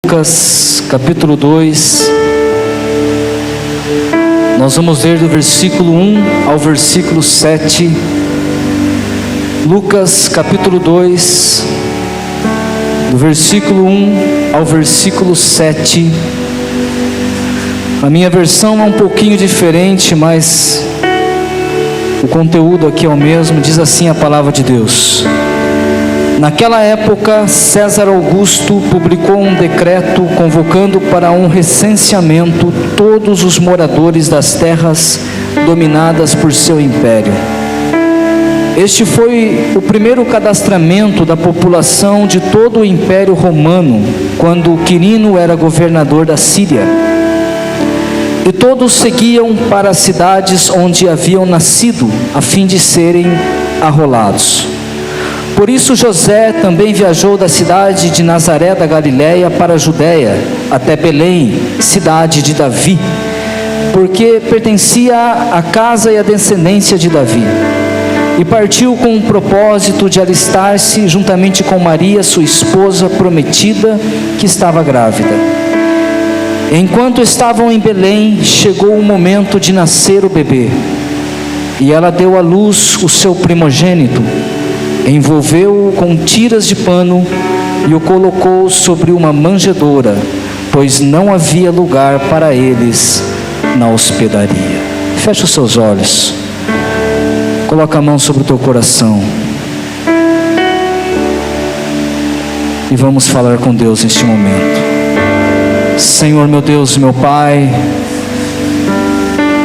Lucas capítulo 2, nós vamos ler do versículo 1 ao versículo 7, Lucas capítulo 2, do versículo 1 ao versículo 7, a minha versão é um pouquinho diferente, mas o conteúdo aqui é o mesmo. Diz assim a palavra de Deus: Naquela época, César Augusto publicou um decreto convocando para um recenseamento todos os moradores das terras dominadas por seu império. Este foi o primeiro cadastramento da população de todo o Império Romano, quando Quirino era governador da Síria. E todos seguiam para as cidades onde haviam nascido, a fim de serem arrolados. Por isso José também viajou da cidade de Nazaré da Galileia para a Judeia, até Belém, cidade de Davi, porque pertencia à casa e à descendência de Davi. E partiu com o propósito de alistar-se juntamente com Maria, sua esposa prometida, que estava grávida. Enquanto estavam em Belém, chegou o momento de nascer o bebê. E ela deu à luz o seu primogênito, envolveu-o com tiras de pano e o colocou sobre uma manjedoura, pois não havia lugar para eles na hospedaria. Feche os seus olhos, coloca a mão sobre o teu coração e vamos falar com Deus neste momento. Senhor, meu Deus, meu Pai,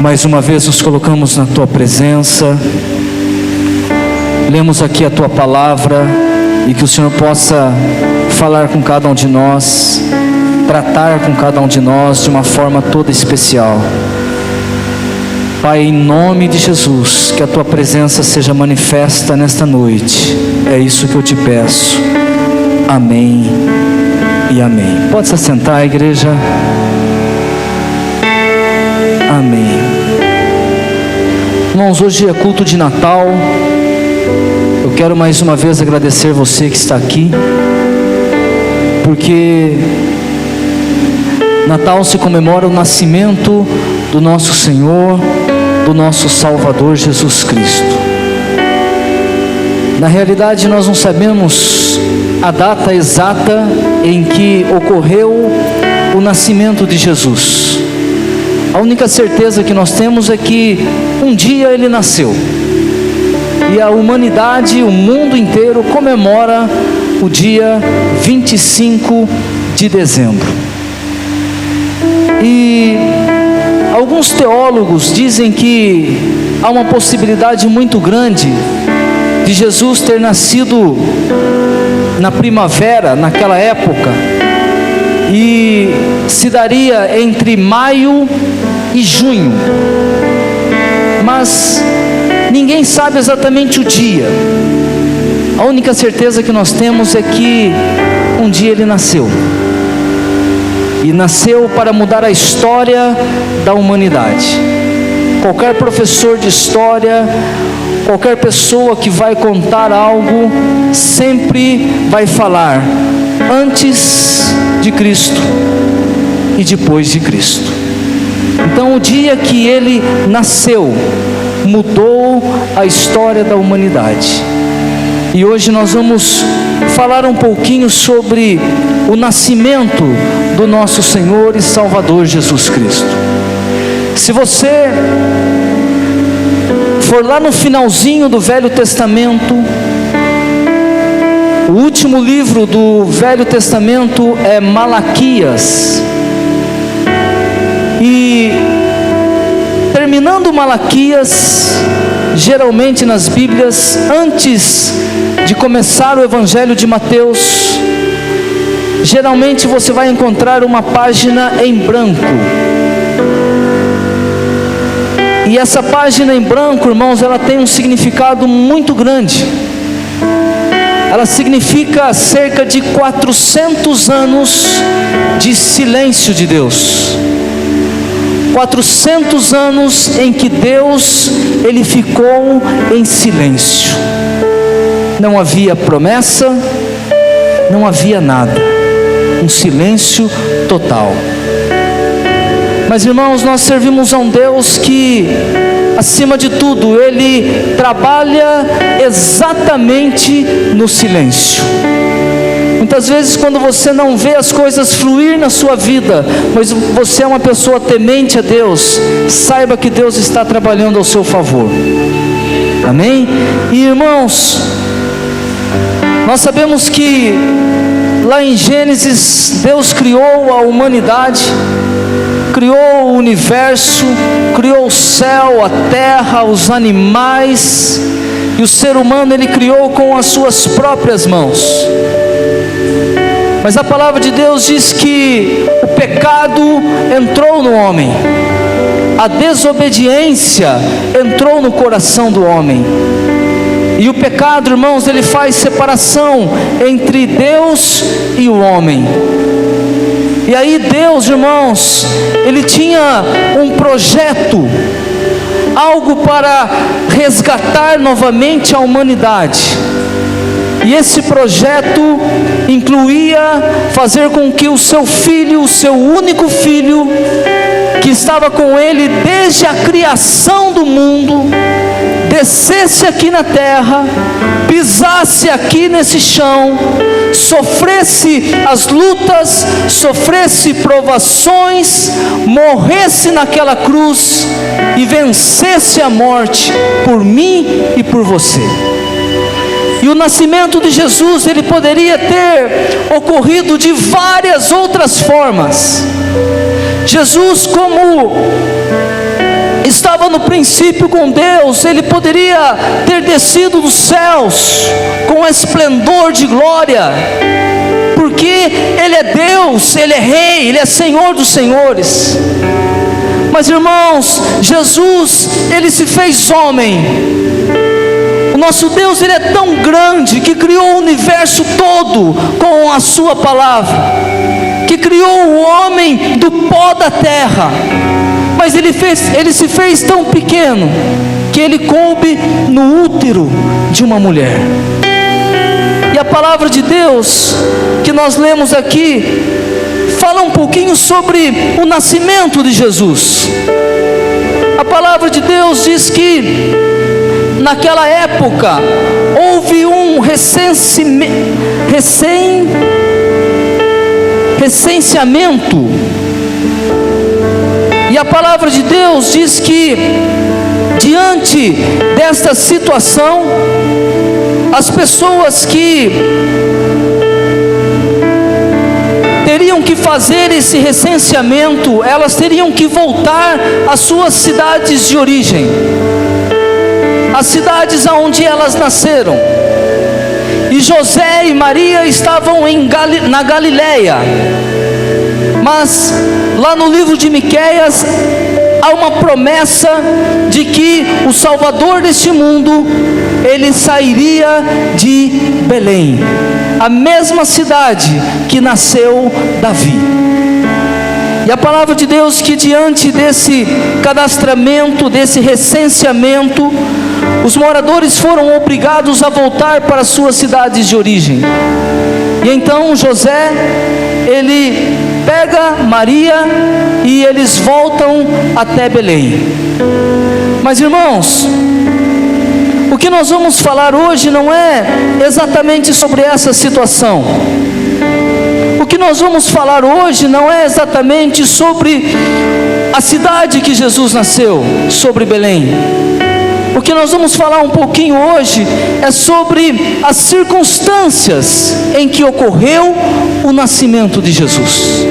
mais uma vez nos colocamos na tua presença. Lemos aqui a tua palavra e que o Senhor possa falar com cada um de nós, tratar com cada um de nós de uma forma toda especial. Pai, em nome de Jesus, que a tua presença seja manifesta nesta noite. É isso que eu te peço. Amém e amém. Pode se assentar, igreja. Amém. Irmãos, hoje é culto de Natal. Eu quero mais uma vez agradecer você que está aqui, porque Natal se comemora o nascimento do nosso Senhor, do nosso Salvador Jesus Cristo. Na realidade, nós não sabemos a data exata em que ocorreu o nascimento de Jesus. A única certeza que nós temos é que um dia ele nasceu. E a humanidade, o mundo inteiro comemora o dia 25 de dezembro. E alguns teólogos dizem que há uma possibilidade muito grande de Jesus ter nascido na primavera, naquela época, e se daria entre maio e junho. Mas ninguém sabe exatamente o dia. A única certeza que nós temos é que um dia ele nasceu. E nasceu para mudar a história da humanidade. Qualquer professor de história, qualquer pessoa que vai contar algo, sempre vai falar antes de Cristo e depois de Cristo. Então o dia que ele nasceu mudou a história da humanidade. E hoje nós vamos falar um pouquinho sobre o nascimento do nosso Senhor e Salvador Jesus Cristo. Se você for lá no finalzinho do Velho Testamento, o último livro do Velho Testamento é Malaquias. E terminando Malaquias, geralmente nas Bíblias, antes de começar o Evangelho de Mateus, geralmente você vai encontrar uma página em branco. E essa página em branco, irmãos, ela tem um significado muito grande. Ela significa cerca de 400 anos de silêncio de Deus. 400 anos em que Deus, ele ficou em silêncio. Não havia promessa, não havia nada. um silêncio total. Mas irmãos, nós servimos a um Deus que, acima de tudo, Ele trabalha exatamente no silêncio. Muitas vezes quando você não vê as coisas fluir na sua vida, mas você é uma pessoa temente a Deus, saiba que Deus está trabalhando ao seu favor. Amém? E irmãos, nós sabemos que lá em Gênesis, Deus criou a humanidade, criou o universo, criou o céu, a terra, os animais, e o ser humano Ele criou com as suas próprias mãos. Mas a palavra de Deus diz que o pecado entrou no homem, a desobediência entrou no coração do homem, e o pecado, irmãos, ele faz separação entre Deus e o homem. E aí Deus, irmãos, Ele tinha um projeto, algo para resgatar novamente a humanidade. E esse projeto incluía fazer com que o seu filho, o seu único filho, que estava com ele desde a criação do mundo, descesse aqui na terra, pisasse aqui nesse chão, sofresse as lutas, sofresse provações, morresse naquela cruz e vencesse a morte por mim e por você. E o nascimento de Jesus, ele poderia ter ocorrido de várias outras formas. Jesus, como estava no princípio com Deus, ele poderia ter descido dos céus com esplendor de glória, porque ele é Deus, ele é Rei, ele é Senhor dos senhores. Mas irmãos, Jesus, ele se fez homem. O nosso Deus, ele é tão grande que criou o universo todo com a sua palavra, que criou o homem do pó da terra. Mas ele se fez tão pequeno que ele coube no útero de uma mulher. E a palavra de Deus que nós lemos aqui fala um pouquinho sobre o nascimento de Jesus. A palavra de Deus diz que naquela época houve um recenseamento. E a palavra de Deus diz que, diante desta situação, as pessoas que teriam que fazer esse recenseamento, elas teriam que voltar às suas cidades de origem, as cidades aonde elas nasceram. E José e Maria estavam na Galileia. Mas lá no livro de Miqueias há uma promessa de que o Salvador deste mundo, ele sairia de Belém, a mesma cidade que nasceu Davi. E a palavra de Deus que, diante desse cadastramento, desse recenseamento, os moradores foram obrigados a voltar para suas cidades de origem. E então José, ele pega Maria e eles voltam até Belém. Mas irmãos, o que nós vamos falar hoje não é exatamente sobre essa situação. O que nós vamos falar hoje não é exatamente sobre a cidade que Jesus nasceu, sobre Belém. O que nós vamos falar um pouquinho hoje é sobre as circunstâncias em que ocorreu o nascimento de Jesus.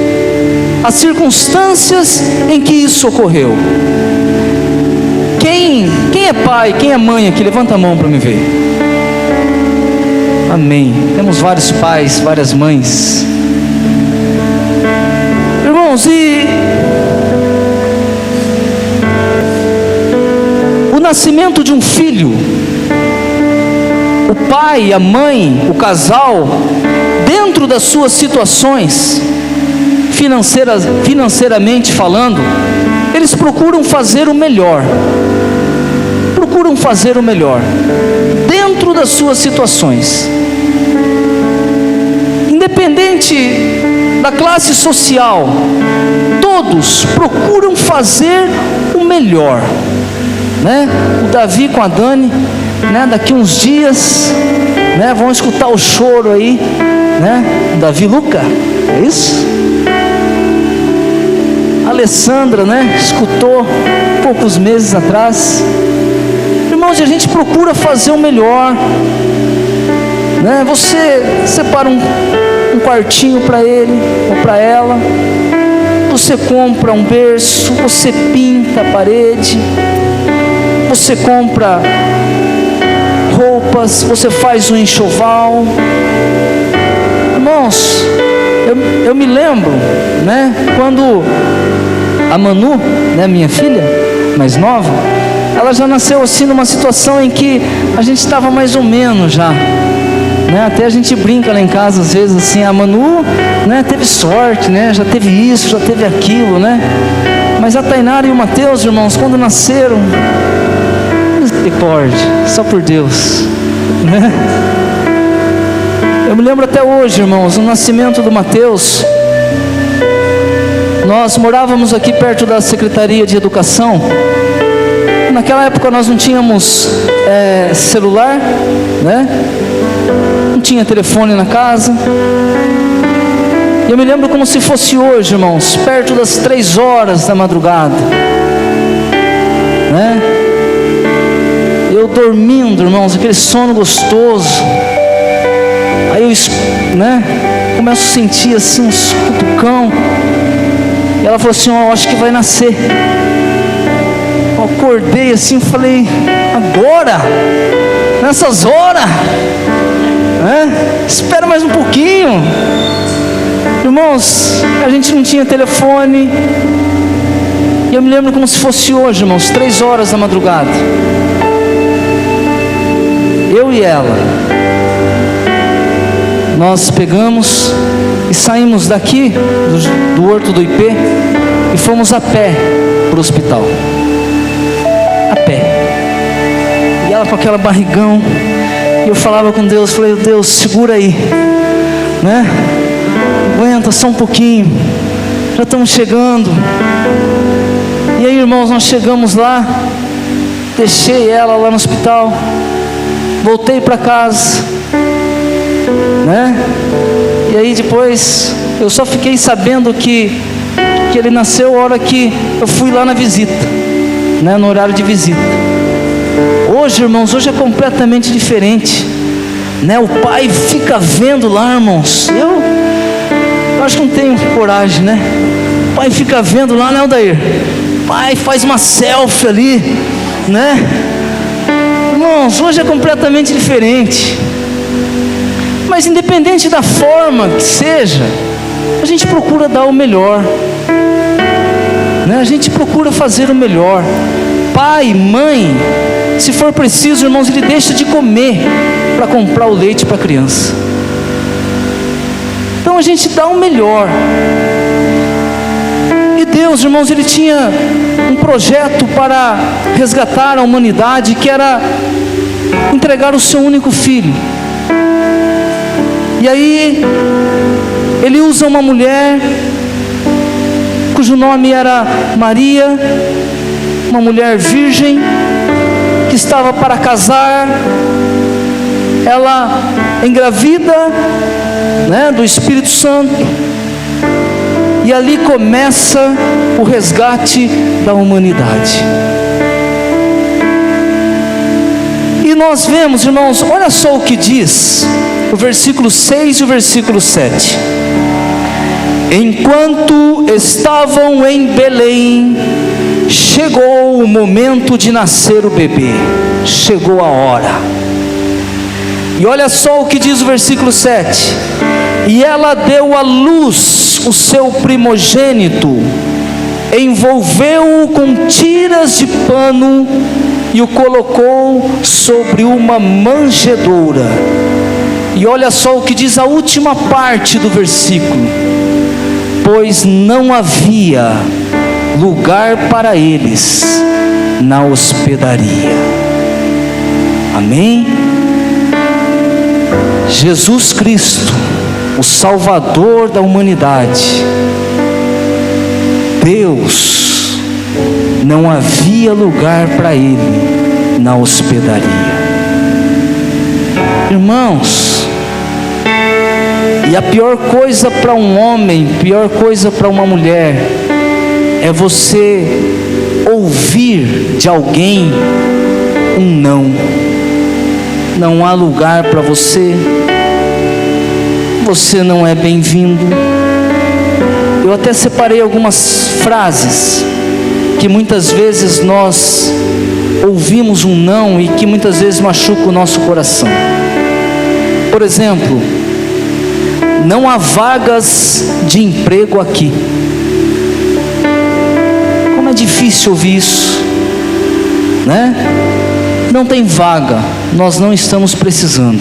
As circunstâncias em que isso ocorreu. Quem é pai, quem é mãe aqui? Levanta a mão para me ver. Amém. Temos vários pais, várias mães. Irmãos, e o nascimento de um filho, o pai, a mãe, o casal, dentro das suas situações financeiramente falando, eles procuram fazer o melhor. Procuram fazer o melhor dentro das suas situações. independente da classe social, todos procuram fazer o melhor, né? O Davi com a Dani, né? Daqui uns dias, né? Vão escutar o choro aí, né? Davi Luca, é isso? A Alessandra, né? Escutou poucos meses atrás. Irmãos, a gente procura fazer o melhor, né? Você separa um quartinho para ele ou para ela, você compra um berço, você pinta a parede, você compra roupas, você faz um enxoval. Irmãos, eu me lembro, né, quando a Manu, né, minha filha mais nova, ela já nasceu assim numa situação em que a gente estava mais ou menos já, né? Até a gente brinca lá em casa às vezes assim, a Manu, né, teve sorte, né, já teve isso, já teve aquilo, né? Mas a Tainara e o Mateus, irmãos, quando nasceram, misericórdia, só por Deus, né? Eu me lembro até hoje, irmãos, no nascimento do Mateus, nós morávamos aqui perto da Secretaria de Educação. Naquela época nós não tínhamos celular, né? Não tinha telefone na casa. Eu me lembro como se fosse hoje, irmãos, perto das 3 horas da madrugada, né? Eu dormindo, irmãos, aquele sono gostoso. Aí eu, né, começo a sentir assim uns cutucão. E ela falou assim: ó, acho que vai nascer. Eu acordei assim, falei: agora? Nessas horas? Espera mais um pouquinho. Irmãos, a gente não tinha telefone. E eu me lembro como se fosse hoje, irmãos, 3 horas da madrugada. Eu e ela, nós pegamos e saímos daqui do Horto do IP e fomos a pé para o hospital. A pé. E ela com aquela barrigão. E eu falava com Deus, falei: Deus, segura aí, né? Aguenta só um pouquinho, já estamos chegando. E aí, irmãos, nós chegamos lá, deixei ela lá no hospital, voltei para casa, né? E aí depois eu só fiquei sabendo que ele nasceu a hora que eu fui lá na visita, né? No horário de visita. Hoje, irmãos, hoje é completamente diferente, né? O pai fica vendo lá, irmãos. Eu acho que não tenho coragem, né? O pai fica vendo lá, né, Aldair? O pai faz uma selfie ali, né? Irmãos, hoje é completamente diferente. Mas independente da forma que seja, a gente procura dar o melhor, né? A gente procura fazer o melhor. Pai, mãe, se for preciso, irmãos, ele deixa de comer para comprar o leite para a criança. Então a gente dá o melhor. E Deus, irmãos, ele tinha um projeto para resgatar a humanidade, que era entregar o seu único filho. E aí ele usa uma mulher cujo nome era Maria, uma mulher virgem que estava para casar. Ela engravida, né, do Espírito Santo, e ali começa o resgate da humanidade. E nós vemos, irmãos, olha só o que diz o versículo 6 e o versículo 7. Enquanto estavam em Belém, chegou o momento de nascer o bebê. Chegou a hora. E olha só o que diz o versículo 7. E ela deu à luz o seu primogênito, envolveu-o com tiras de pano e o colocou sobre uma manjedoura. E olha só o que diz a última parte do versículo: pois não havia lugar para eles na hospedaria. Amém? Jesus Cristo o Salvador da humanidade, Deus, não havia lugar para ele na hospedaria. Irmãos, e a pior coisa para um homem, pior coisa para uma mulher, é você ouvir de alguém um não. Não há lugar para você, você não é bem-vindo. Eu até separei algumas frases que muitas vezes nós ouvimos um não e que muitas vezes machuca o nosso coração. Por exemplo, não há vagas de emprego aqui. Como é difícil ouvir isso, né? Não tem vaga, nós não estamos precisando.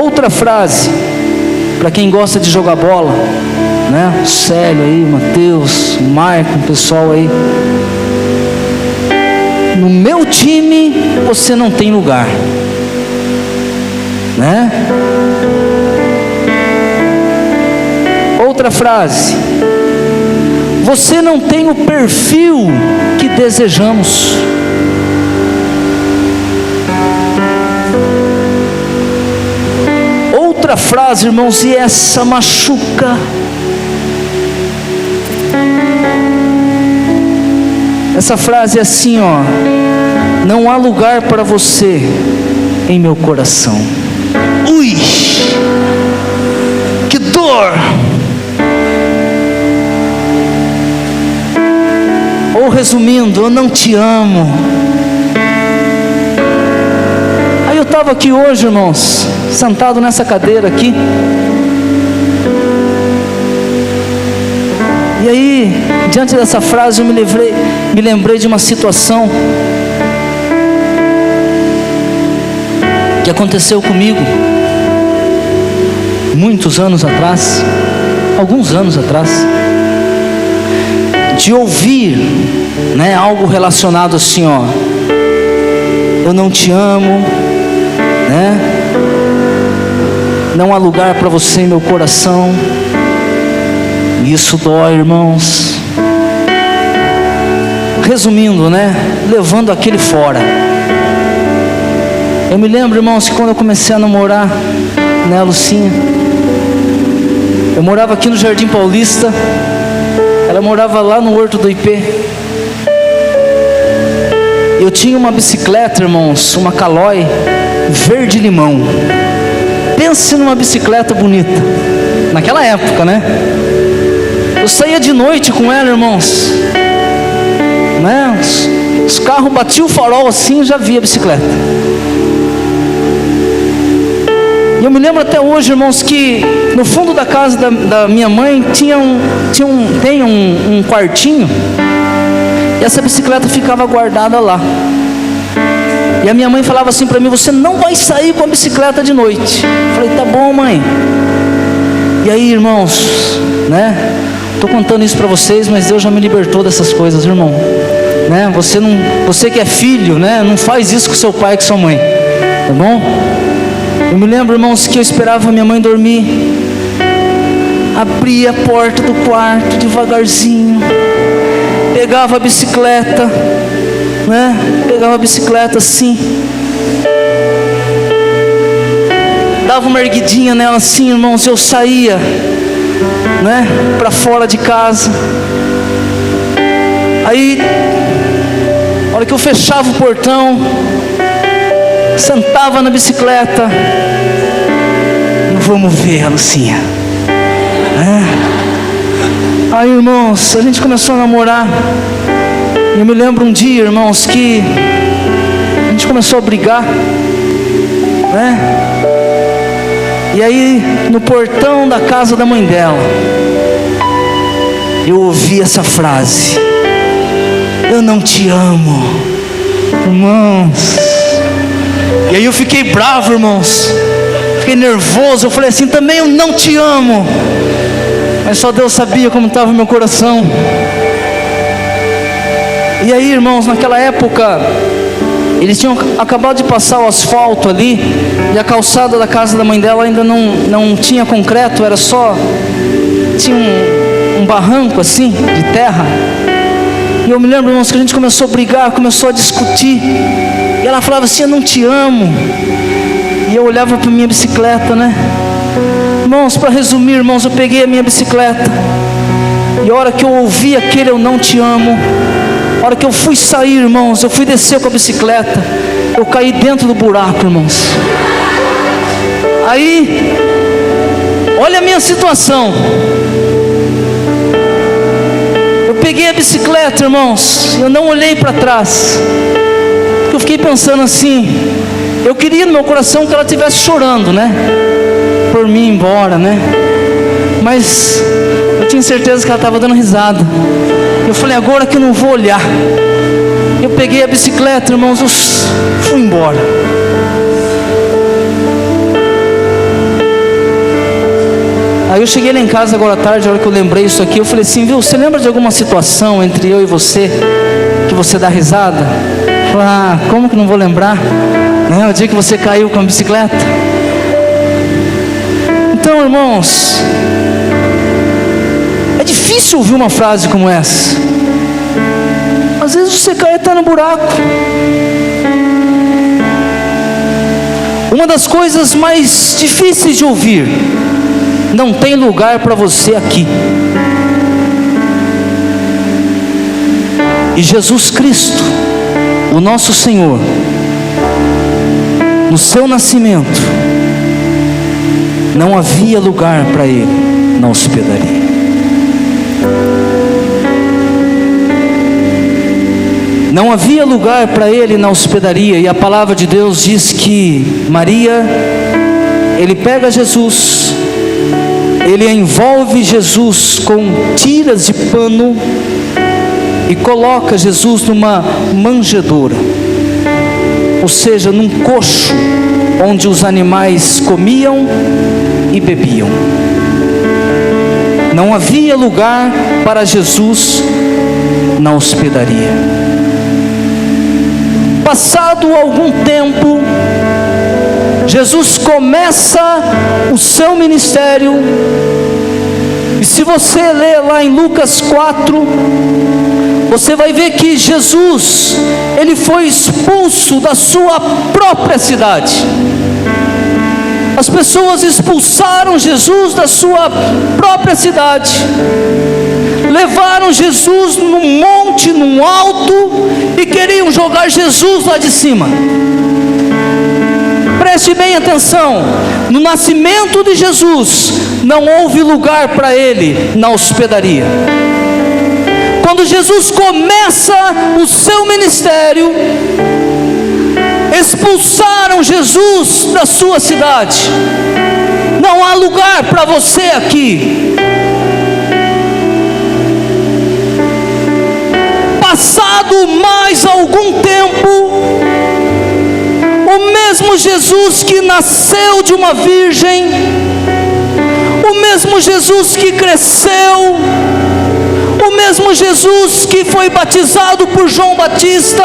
Outra frase, para quem gosta de jogar bola, né? O Célio aí, o Mateus, o Marco, o pessoal aí. No meu time você não tem lugar, né? Outra frase, você não tem o perfil que desejamos. Outra frase, irmãos, e essa machuca. Essa frase é assim, ó: não há lugar para você em meu coração. Ui, que dor! Ou resumindo, eu não te amo. Aí eu estava aqui hoje, irmãos, sentado nessa cadeira aqui. E aí, diante dessa frase, eu me lembrei de uma situação que aconteceu comigo muitos anos atrás, alguns anos atrás, de ouvir, né, algo relacionado assim, ó: eu não te amo, né? Não há lugar para você em meu coração. E isso dói, irmãos. Resumindo, né, levando aquele fora. Eu me lembro, irmãos, que quando eu comecei a namorar, né, a Lucinha, eu morava aqui no Jardim Paulista, ela morava lá no Horto do IP. Eu tinha uma bicicleta, irmãos, uma Caloi verde limão. Pense numa bicicleta bonita, naquela época, né? Eu saía de noite com ela, irmãos, né? Os carros batiam o farol assim, eu já via a bicicleta. E eu me lembro até hoje, irmãos, que no fundo da casa da minha mãe tem um quartinho, e essa bicicleta ficava guardada lá. E a minha mãe falava assim para mim: você não vai sair com a bicicleta de noite. Eu falei: tá bom, mãe. E aí, irmãos, né? Estou contando isso para vocês, mas Deus já me libertou dessas coisas, irmão, né? Você que é filho, né? Não faz isso com seu pai e com sua mãe, tá bom? Eu me lembro, irmãos, que eu esperava a minha mãe dormir, abria a porta do quarto devagarzinho, pegava a bicicleta, né? Pegava a bicicleta assim, dava uma erguidinha nela assim, irmãos, eu saía, né, para fora de casa. Aí, a hora que eu fechava o portão, sentava na bicicleta e vamos ver a Lucinha. Aí, irmãos, a gente começou a namorar. E eu me lembro um dia, irmãos, que a gente começou a brigar, né? E aí, no portão da casa da mãe dela, eu ouvi essa frase: eu não te amo. Irmãos, e aí eu fiquei bravo, irmãos, fiquei nervoso. Eu falei assim: também eu não te amo. Mas só Deus sabia como estava o meu coração. E aí, irmãos, naquela época Eles tinham acabado de passar o asfalto ali, e a calçada da casa da mãe dela ainda não tinha concreto, era só, tinha um barranco assim, de terra. E eu me lembro, irmãos, que a gente começou a brigar, começou a discutir, e ela falava assim: eu não te amo. E eu olhava para minha bicicleta, né? Irmãos, para resumir, irmãos, eu peguei a minha bicicleta, e a hora que eu ouvi aquele eu não te amo, a hora que eu fui sair, irmãos, eu fui descer com a bicicleta, eu caí dentro do buraco, irmãos. Aí, olha a minha situação. Eu peguei a bicicleta, irmãos, eu não olhei para trás. Eu fiquei pensando assim, eu queria no meu coração que ela estivesse chorando, né? Por mim ir embora, né? Mas eu tinha certeza que ela estava dando risada. Eu falei: agora que eu não vou olhar. Eu peguei a bicicleta, irmãos, eu fui embora. Aí eu cheguei lá em casa agora à tarde, a hora que eu lembrei isso aqui, eu falei assim: viu, você lembra de alguma situação entre eu e você que você dá risada? Eu falei: ah, como que não vou lembrar? Não é o dia que você caiu com a bicicleta? Então, irmãos, é difícil ouvir uma frase como essa. Às vezes você cai e está no buraco. Uma das coisas mais difíceis de ouvir: não tem lugar para você aqui. E Jesus Cristo, o nosso Senhor, no seu nascimento, não havia lugar para Ele na hospedaria. Não havia lugar para Ele na hospedaria. E a palavra de Deus diz que Maria, Ele pega Jesus, Ele envolve Jesus com tiras de pano e coloca Jesus numa manjedoura, ou seja, num coxo onde os animais comiam e bebiam. Não havia lugar para Jesus na hospedaria. Passado algum tempo, Jesus começa o seu ministério. E se você ler lá em Lucas 4, você vai ver que Jesus, Ele foi expulso da sua própria cidade. As pessoas expulsaram Jesus da sua própria cidade, levaram Jesus num monte, num alto, e queriam jogar Jesus lá de cima. Preste bem atenção: no nascimento de Jesus não houve lugar para Ele na hospedaria. Quando Jesus começa o seu ministério, expulsaram Jesus da sua cidade. Não há lugar para você aqui. Passado mais algum tempo, o mesmo Jesus que nasceu de uma virgem, o mesmo Jesus que cresceu, o mesmo Jesus que foi batizado por João Batista,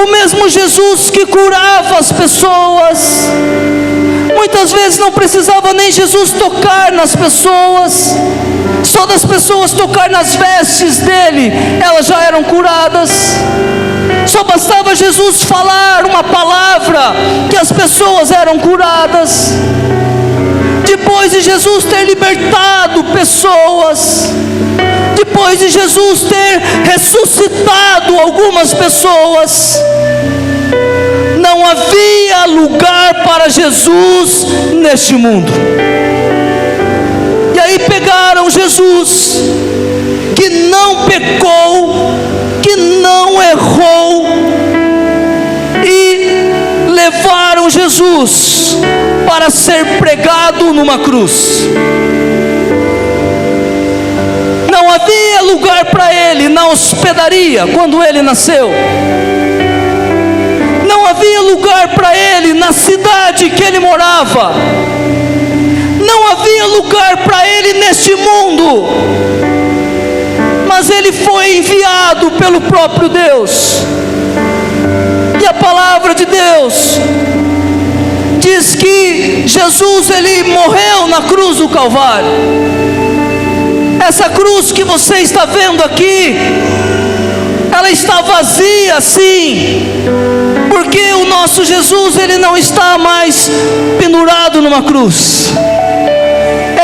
o mesmo Jesus que curava as pessoas, muitas vezes não precisava nem Jesus tocar nas pessoas, só das pessoas tocar nas vestes dele, elas já eram curadas. Só bastava Jesus falar uma palavra que as pessoas eram curadas. Depois de Jesus ter libertado pessoas, depois de Jesus ter ressuscitado algumas pessoas, não havia lugar para Jesus neste mundo. E aí pegaram Jesus, que não pecou, que não errou, e levaram Jesus para ser pregado numa cruz. Não havia lugar para Ele na hospedaria quando Ele nasceu. Não havia lugar para Ele na cidade que Ele morava. Não havia lugar para Ele neste mundo. Mas Ele foi enviado pelo próprio Deus. E E a palavra de Deus diz que Jesus, ele morreu na cruz do Calvário. Essa cruz que você está vendo aqui, ela está vazia, sim, porque o nosso Jesus, ele não está mais pendurado numa cruz.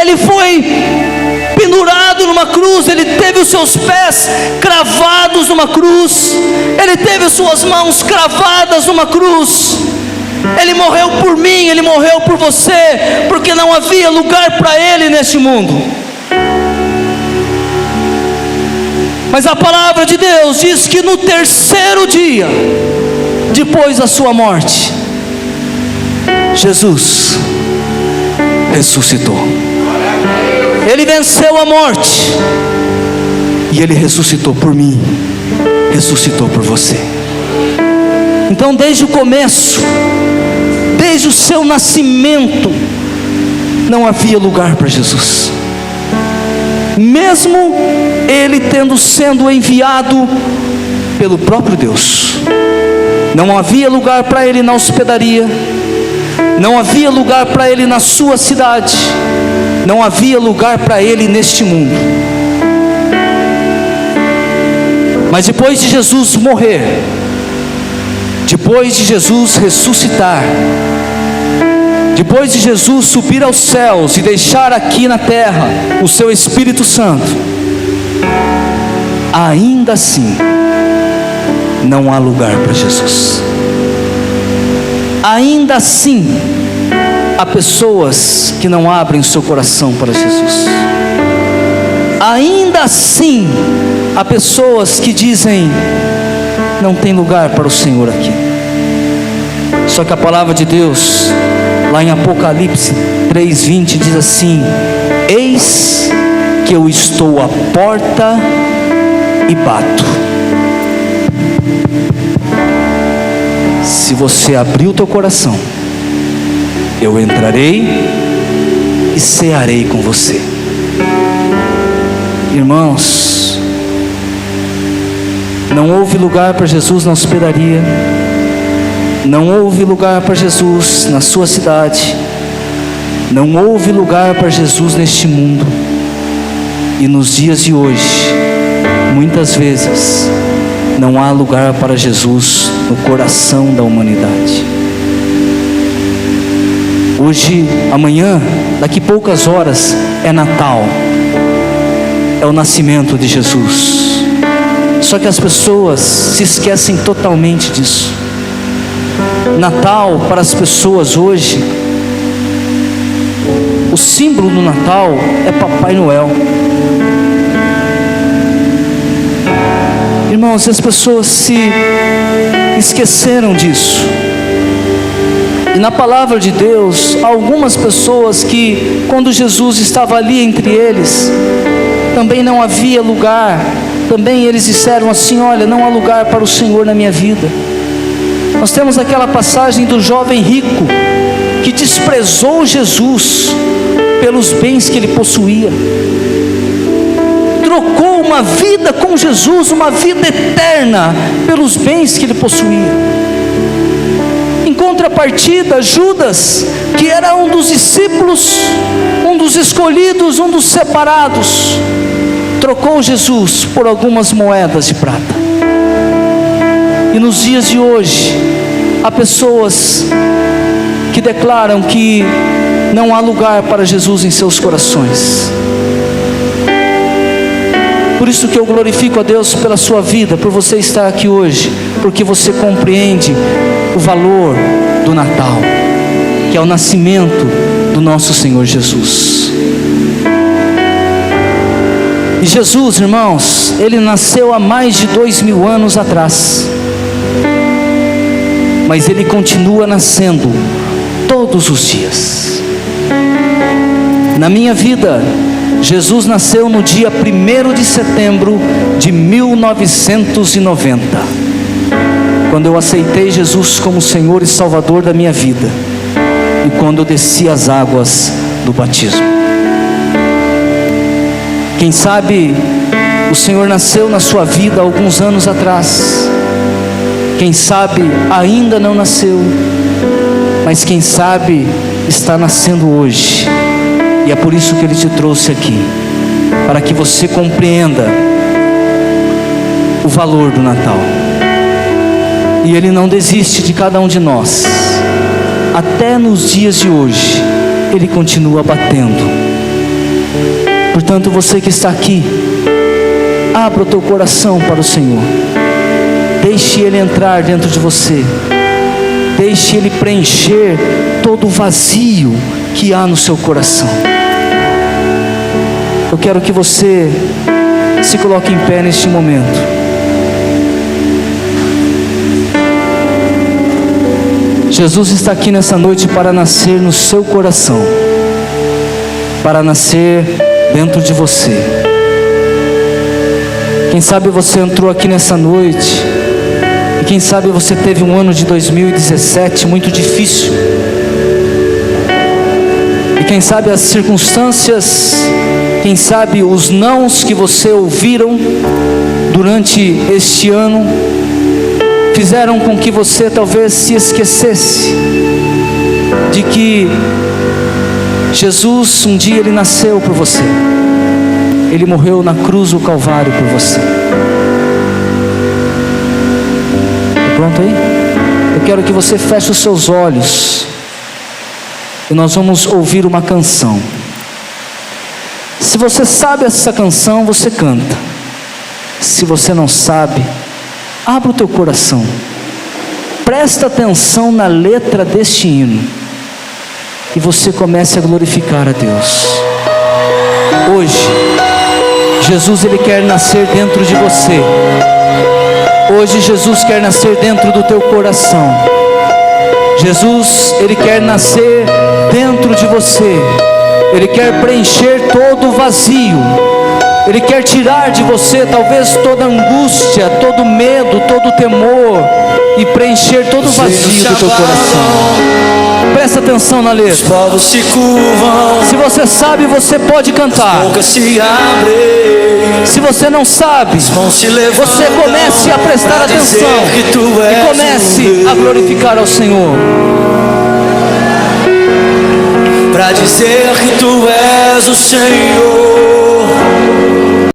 Ele foi pendurado numa cruz, ele teve os seus pés cravados numa cruz, ele teve as suas mãos cravadas numa cruz. Ele morreu por mim, ele morreu por você, porque não havia lugar para ele neste mundo. Mas a palavra de Deus diz que no terceiro dia, depois da sua morte, Jesus ressuscitou. Ele venceu a morte e ele ressuscitou por mim, ressuscitou por você. Então, desde o começo, desde o seu nascimento, não havia lugar para Jesus. Mesmo ele sendo enviado pelo próprio Deus, não havia lugar para ele na hospedaria, não havia lugar para ele na sua cidade, não havia lugar para ele neste mundo. Mas depois de Jesus morrer, depois de Jesus ressuscitar, depois de Jesus subir aos céus e deixar aqui na terra o seu Espírito Santo, ainda assim não há lugar para Jesus. Ainda assim há pessoas que não abrem o seu coração para Jesus. Ainda assim há pessoas que dizem: não tem lugar para o Senhor aqui. Só que a palavra de Deus, lá em Apocalipse 3:20, diz assim: eis que eu estou à porta e bato. Se você abrir o teu coração, eu entrarei e cearei com você. Irmãos, não houve lugar para Jesus na hospedaria, não houve lugar para Jesus na sua cidade, não houve lugar para Jesus neste mundo. E nos dias de hoje, muitas vezes, não há lugar para Jesus no coração da humanidade. Hoje, amanhã, daqui poucas horas, é Natal, é o nascimento de Jesus. Só que as pessoas se esquecem totalmente disso. Natal, para as pessoas hoje, o símbolo do Natal é Papai Noel. Irmãos, as pessoas se esqueceram disso. E na palavra de Deus, há algumas pessoas que, quando Jesus estava ali entre eles, também não havia lugar. Também eles disseram assim: olha, não há lugar para o Senhor na minha vida. Nós temos aquela passagem do jovem rico que desprezou Jesus pelos bens que ele possuía, trocou uma vida com Jesus, uma vida eterna, pelos bens que ele possuía. Em contrapartida, Judas, que era um dos discípulos, um dos escolhidos, um dos separados, trocou Jesus por algumas moedas de prata. E nos dias de hoje, há pessoas que declaram que não há lugar para Jesus em seus corações. Por isso que eu glorifico a Deus pela sua vida, por você estar aqui hoje, porque você compreende o valor do Natal, que é o nascimento do nosso Senhor Jesus. E Jesus, irmãos, ele nasceu há mais de 2000 anos atrás, mas ele continua nascendo todos os dias. Na minha vida, Jesus nasceu no dia 1º de setembro de 1990, quando eu aceitei Jesus como Senhor e Salvador da minha vida, e quando eu desci as águas do batismo. Quem sabe o Senhor nasceu na sua vida alguns anos atrás. Quem sabe ainda não nasceu, mas quem sabe está nascendo hoje. E é por isso que Ele te trouxe aqui, para que você compreenda o valor do Natal. E Ele não desiste de cada um de nós. Até nos dias de hoje, Ele continua batendo. Portanto, você que está aqui, abra o teu coração para o Senhor. Deixe Ele entrar dentro de você. Deixe Ele preencher todo o vazio que há no seu coração. Eu quero que você se coloque em pé neste momento. Jesus está aqui nessa noite para nascer no seu coração, para nascer dentro de você. Quem sabe você entrou aqui nessa noite, e quem sabe você teve um ano de 2017 muito difícil, e quem sabe as circunstâncias, quem sabe os nãos que você ouviram durante este ano, fizeram com que você talvez se esquecesse de que Jesus, um dia Ele nasceu por você. Ele morreu na cruz do Calvário por você. Está pronto aí? Eu quero que você feche os seus olhos e nós vamos ouvir uma canção. Se você sabe essa canção, você canta. Se você não sabe, abra o teu coração. Presta atenção na letra deste hino e você comece a glorificar a Deus. Hoje, Jesus Ele quer nascer dentro de você. Hoje Jesus quer nascer dentro do teu coração. Jesus Ele quer nascer dentro de você. Ele quer preencher todo o vazio. Ele quer tirar de você talvez toda angústia, todo medo, todo temor e preencher todo o vazio do teu coração. Presta atenção na letra. Os povos se curvam. Se você sabe, você pode cantar. As bocas se abrem. Se você não sabe, você comece a prestar atenção e comece a glorificar ao Senhor. Para dizer que Tu és o Senhor.